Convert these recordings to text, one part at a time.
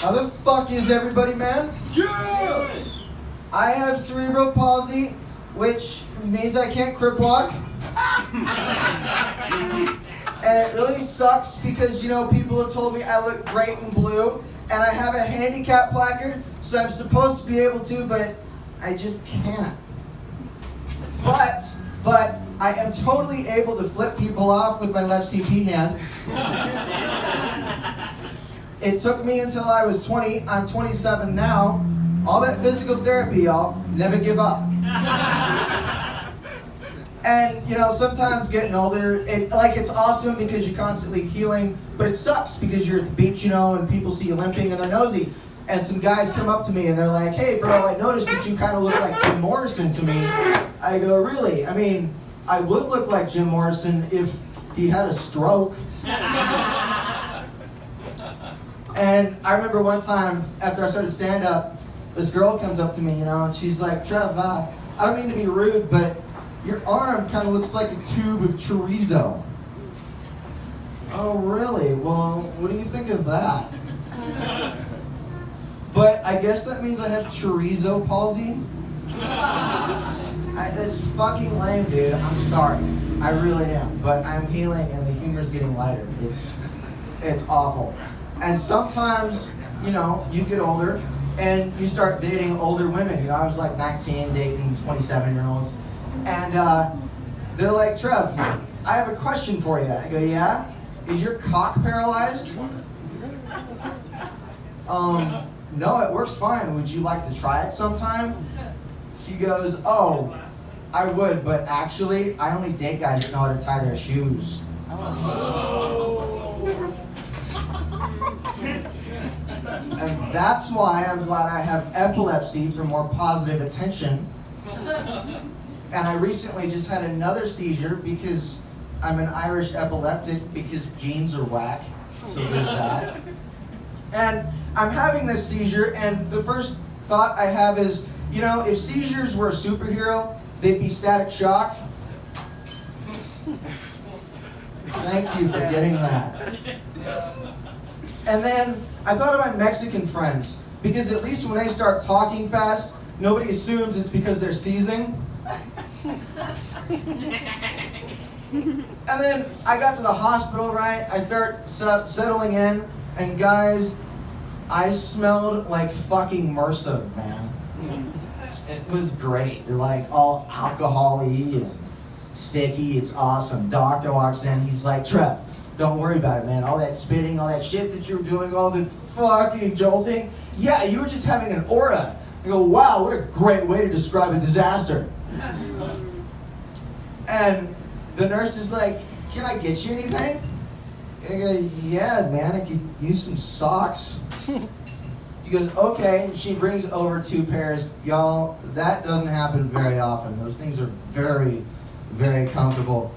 How the fuck is everybody, man? Yeah! I have cerebral palsy, which means I can't crip walk. And it really sucks because, you know, people have told me I look great in blue, and I have a handicap placard, so I'm supposed to be able to, but I just can't. But I am totally able to flip people off with my left CP hand. It took me until I was 20. I'm 27 now. All that physical therapy, y'all. Never give up. And, you know, sometimes getting older, it's awesome because you're constantly healing, but it sucks because you're at the beach, you know, and people see you limping and they're nosy. And some guys come up to me and they're like, hey, bro, I noticed that you kind of look like Jim Morrison to me. I go, really? I mean, I would look like Jim Morrison if he had a stroke. And I remember one time after I started stand-up, this girl comes up to me, you know, and she's like, Trev, I don't mean to be rude, but your arm kind of looks like a tube of chorizo. Oh, really? Well, what do you think of that? But I guess that means I have chorizo palsy? That's fucking lame, dude. I'm sorry. I really am. But I'm healing and the humor's getting lighter. It's awful. And sometimes, you know, you get older and you start dating older women. You know, I was like 19 dating 27-year-olds. And they're like, Trev, I have a question for you. I go, yeah? Is your cock paralyzed? No, it works fine. Would you like to try it sometime? She goes, oh, I would, but actually, I only date guys that know how to tie their shoes. And that's why I'm glad I have epilepsy for more positive attention. And I recently just had another seizure because I'm an Irish epileptic because genes are whack. So there's that. And I'm having this seizure, and the first thought I have is, you know, if seizures were a superhero, they'd be Static Shock. Thank you for getting that. And then I thought of my Mexican friends, because at least when they start talking fast, nobody assumes it's because they're seizing. And then I got to the hospital, right? I start settling in, and guys, I smelled like fucking MRSA, man. It was great. They're like all alcohol-y and sticky. It's awesome. Doctor walks in, he's like, Trev, don't worry about it, man. All that spitting, all that shit that you're doing, all the fucking jolting. Yeah, you were just having an aura. I go, wow, what a great way to describe a disaster. And the nurse is like, can I get you anything? And I go, yeah, man, I could use some socks. She goes, okay. And she brings over 2 pairs. Y'all, that doesn't happen very often. Those things are very, very comfortable.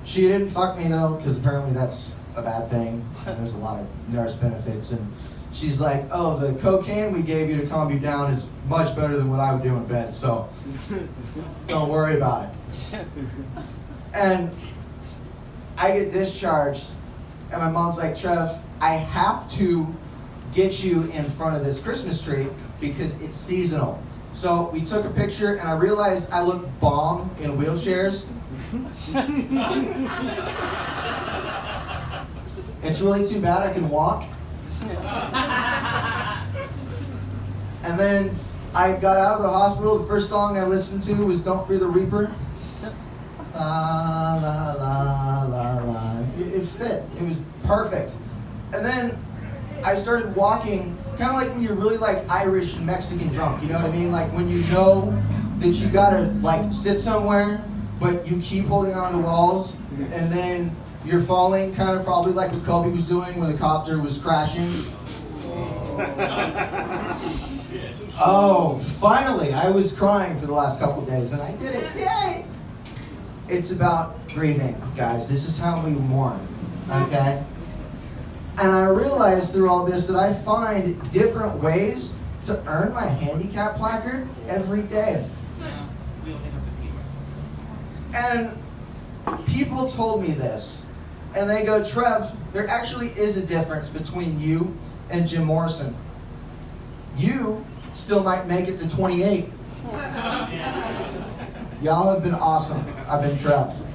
She didn't fuck me, though, because apparently that's a bad thing. And there's a lot of nurse benefits. And she's like, oh, the cocaine we gave you to calm you down is much better than what I would do in bed, so don't worry about it. And I get discharged, and my mom's like, Trev, I have to get you in front of this Christmas tree because it's seasonal. So we took a picture, and I realized I look bomb in wheelchairs. It's really too bad I can walk. And then I got out of the hospital. The first song I listened to was Don't Fear the Reaper. La la la la la. It fit. It was perfect. And then I started walking, kind of like when you're really like Irish and Mexican drunk. You know what I mean? Like when you know that you gotta like sit somewhere, but you keep holding on to walls, and then you're falling, kind of probably like what Kobe was doing when the copter was crashing. Oh, finally! I was crying for the last couple of days, and I did it. Yay! It's about grieving, guys. This is how we mourn, okay? And I realized through all this that I find different ways to earn my handicap placard every day. And people told me this, and they go, Trev, there actually is a difference between you and Jim Morrison. You still might make it to 28. Y'all have been awesome. I've been Trev.